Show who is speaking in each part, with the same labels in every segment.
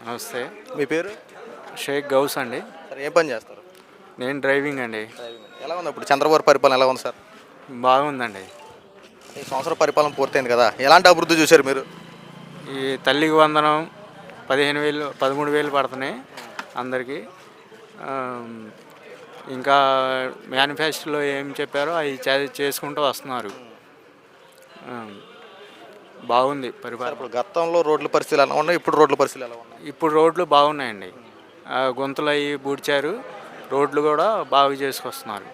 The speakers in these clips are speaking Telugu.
Speaker 1: నమస్తే.
Speaker 2: మీ పేరు?
Speaker 1: షేక్ గౌస్ అండి.
Speaker 2: సార్ ఏం పని చేస్తారు?
Speaker 1: నేను డ్రైవింగ్ అండి.
Speaker 2: ఎలా ఉంది ఇప్పుడు చంద్రబాబు పరిపాలన ఎలా ఉంది సార్?
Speaker 1: బాగుందండి.
Speaker 2: ఈ సంవత్సరం పరిపాలన పూర్తయింది కదా, ఎలాంటి అభివృద్ధి చూశారు మీరు?
Speaker 1: ఈ తల్లికి వందనం 15,000 13,000 పడుతున్నాయి అందరికీ. ఆమ్, ఇంకా మేనిఫెస్టోలో ఏం చెప్పారో అవి చేసుకుంటూ వస్తున్నారు. ఆమ్, బాగుంది
Speaker 2: సార్
Speaker 1: పరిపాలన.
Speaker 2: ఇప్పుడు గతంలో రోడ్ల పరిస్థితులు ఎలా ఉన్నాయి, ఇప్పుడు రోడ్ల పరిస్థితులు ఎలా ఉన్నాయి?
Speaker 1: ఇప్పుడు రోడ్లు బాగున్నాయండి. గుంతలు అవి పూడ్చారు, రోడ్లు కూడా బాగు చేసుకొస్తున్నారు.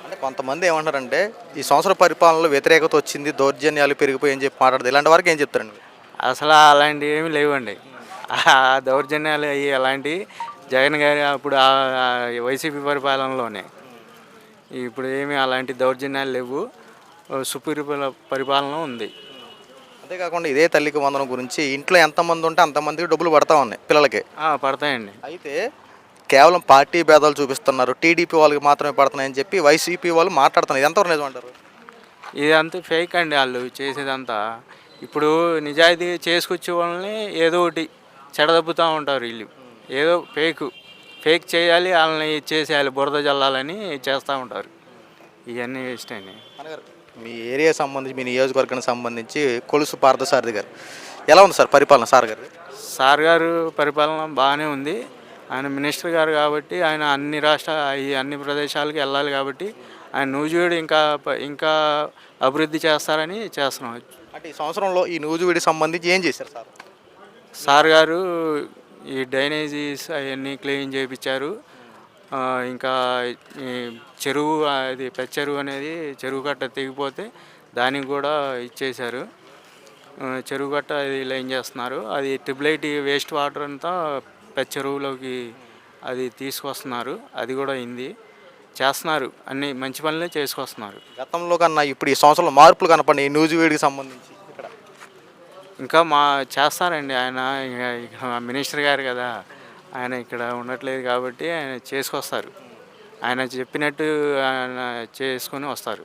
Speaker 2: అంటే కొంతమంది ఏమంటారంటే ఈ సంవత్సరం పరిపాలనలో వ్యతిరేకత వచ్చింది, దౌర్జన్యాలు పెరిగిపోయి అని చెప్పి మాట్లాడదు, ఇలాంటి వరకు ఏం చెప్తారండి?
Speaker 1: అసలు అలాంటివి ఏమి లేవండి. ఆ దౌర్జన్యాలు అవి అలాంటివి జగన్ గారి అప్పుడు వైసీపీ పరిపాలనలోనే. ఇప్పుడు ఏమి అలాంటి దౌర్జన్యాలు లేవు. పరిపాలన ఉంది.
Speaker 2: అంతేకాకుండా ఇదే తల్లికి వందనం గురించి ఇంట్లో ఎంతమంది ఉంటే అంతమందికి డబ్బులు పడతా ఉన్నాయి పిల్లలకి.
Speaker 1: పడతాయండి.
Speaker 2: అయితే కేవలం పార్టీ భేదాలు చూపిస్తున్నారు, టీడీపీ వాళ్ళకి మాత్రమే పడుతున్నాయని చెప్పి వైసీపీ వాళ్ళు మాట్లాడుతున్నారు, ఎంతవరకు నిజం అంటారు?
Speaker 1: ఇదంతా ఫేక్ అండి వాళ్ళు చేసేదంతా. ఇప్పుడు నిజాయితీ చేసుకొచ్చే వాళ్ళని ఏదో ఒకటి చెడదప్పుతూ ఉంటారు వీళ్ళు. ఏదో ఫేక్ చేయాలి, వాళ్ళని చేసేయాలి, బురద జల్లాలని చేస్తూ ఉంటారు. ఇవన్నీ వేస్ట్ అండి.
Speaker 2: మీ ఏరియా సంబంధించి, మీ నియోజకవర్గానికి సంబంధించి కొలుసు పార్థసారథి గారు ఎలా ఉంది సార్ పరిపాలన?
Speaker 1: సార్ గారు పరిపాలన బాగానే ఉంది. ఆయన మినిస్టర్ గారు కాబట్టి ఆయన అన్ని ప్రదేశాలకు వెళ్ళాలి కాబట్టి ఆయన నూజివీడు ఇంకా అభివృద్ధి చేస్తారని చేస్తున్నాం.
Speaker 2: అంటే ఈ సంవత్సరంలో ఈ నూజివీడికి సంబంధించి ఏం చేశారు సార్?
Speaker 1: సార్ గారు ఈ డ్రైనేజీస్ అవన్నీ క్లీన్ చేయించారు. ఇంకా ఈ చెరువు, అది పెద్ద చెరువు అనేది చెరువు కట్ట తెగిపోతే దానికి కూడా ఇచ్చేశారు. చెరువు కట్ట అది లైన్ చేస్తున్నారు. అది ట్రిపుల్ వేస్ట్ వాటర్ అంతా పెద్ద చెరువులోకి అది తీసుకొస్తున్నారు. అది కూడా అయింది. చేస్తున్నారు, అన్ని మంచి పనులే చేసుకొస్తున్నారు.
Speaker 2: గతంలో కన్నా ఇప్పుడు ఈ సంవత్సరంలో మార్పులు కనపడి ఈ న్యూజివీడ్కి సంబంధించి ఇక్కడ
Speaker 1: ఇంకా చేస్తారండి. ఆయన మినిస్టర్ గారు కదా, ఆయన ఇక్కడ ఉండట్లేదు కాబట్టి ఆయన చేసుకొస్తారు. ఆయన చెప్పినట్టు ఆయన చేసుకొని వస్తారు.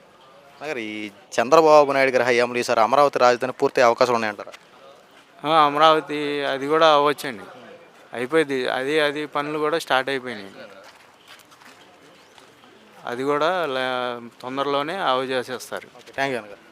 Speaker 2: ఈ చంద్రబాబు నాయుడు గారి హయాంలో ఈసారి అమరావతి రాజధాని పూర్తి అవకాశాలు ఉన్నాయంటారా?
Speaker 1: అమరావతి అది కూడా అవ్వచ్చండి. అయిపోయింది. అది పనులు కూడా స్టార్ట్ అయిపోయినాయి. అది కూడా తొందరలోనే చేసేస్తారు.
Speaker 2: థ్యాంక్ యూ అన్నగారు.